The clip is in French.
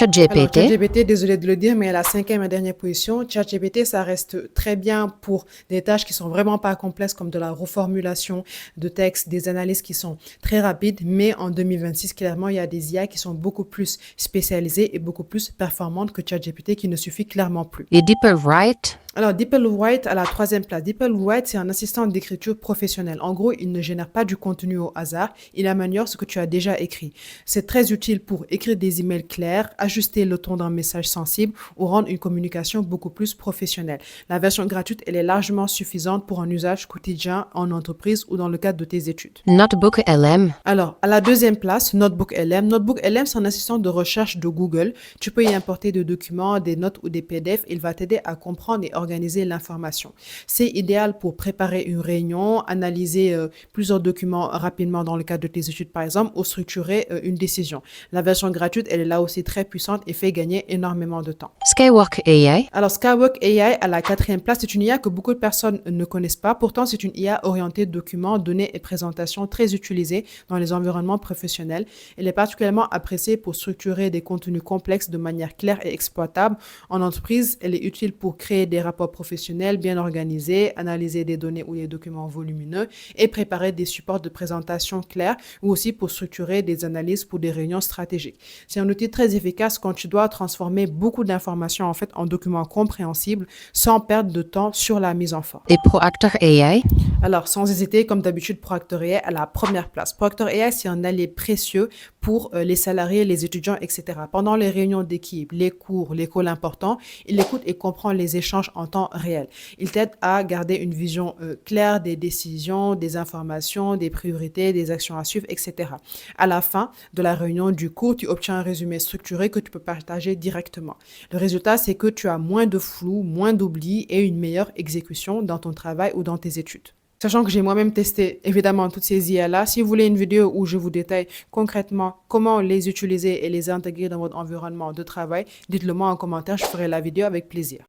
Alors, ChatGPT. ChatGPT, désolé de le dire, mais à la cinquième et dernière position, ChatGPT, ça reste très bien pour des tâches qui sont vraiment pas complexes comme de la reformulation de textes, des analyses qui sont très rapides, mais en 2026, clairement, il y a des IA qui sont beaucoup plus spécialisées et beaucoup plus performantes que ChatGPT qui ne suffit clairement plus. Et DeepWrite. Alors, DeepLewrite à la troisième place. DeepLewrite, c'est un assistant d'écriture professionnel. En gros, il ne génère pas du contenu au hasard. Il améliore ce que tu as déjà écrit. C'est très utile pour écrire des emails clairs, ajuster le ton d'un message sensible ou rendre une communication beaucoup plus professionnelle. La version gratuite, elle est largement suffisante pour un usage quotidien en entreprise ou dans le cadre de tes études. Notebook LM. Alors, à la deuxième place, Notebook LM. Notebook LM, c'est un assistant de recherche de Google. Tu peux y importer des documents, des notes ou des PDF. Il va t'aider à comprendre et organiser l'information. C'est idéal pour préparer une réunion, analyser plusieurs documents rapidement dans le cadre de tes études, par exemple, ou structurer une décision. La version gratuite, elle est là aussi très puissante et fait gagner énormément de temps. Skywork AI. Alors, Skywork AI à la quatrième place, c'est une IA que beaucoup de personnes ne connaissent pas. Pourtant, c'est une IA orientée documents, données et présentations très utilisée dans les environnements professionnels. Elle est particulièrement appréciée pour structurer des contenus complexes de manière claire et exploitable. En entreprise, elle est utile pour créer des rapports professionnels bien organisés, analyser des données ou des documents volumineux et préparer des supports de présentation clairs ou aussi pour structurer des analyses pour des réunions stratégiques. C'est un outil très efficace quand tu dois transformer beaucoup d'informations en fait en documents compréhensibles sans perdre de temps sur la mise en forme. Et Proactor AI. Alors, sans hésiter, comme d'habitude, Proactor AI à la première place. Proactor AI, c'est un allié précieux pour les salariés, les étudiants, etc. Pendant les réunions d'équipe, les cours, les calls importants, il écoute et comprend les échanges en temps réel. Il t'aide à garder une vision claire des décisions, des informations, des priorités, des actions à suivre, etc. À la fin de la réunion du cours, tu obtiens un résumé structuré que tu peux partager directement. Le résultat, c'est que tu as moins de flou, moins d'oubli et une meilleure exécution dans ton travail ou dans tes études. Sachant que j'ai moi-même testé évidemment toutes ces IA-là, si vous voulez une vidéo où je vous détaille concrètement comment les utiliser et les intégrer dans votre environnement de travail, dites-le moi en commentaire, je ferai la vidéo avec plaisir.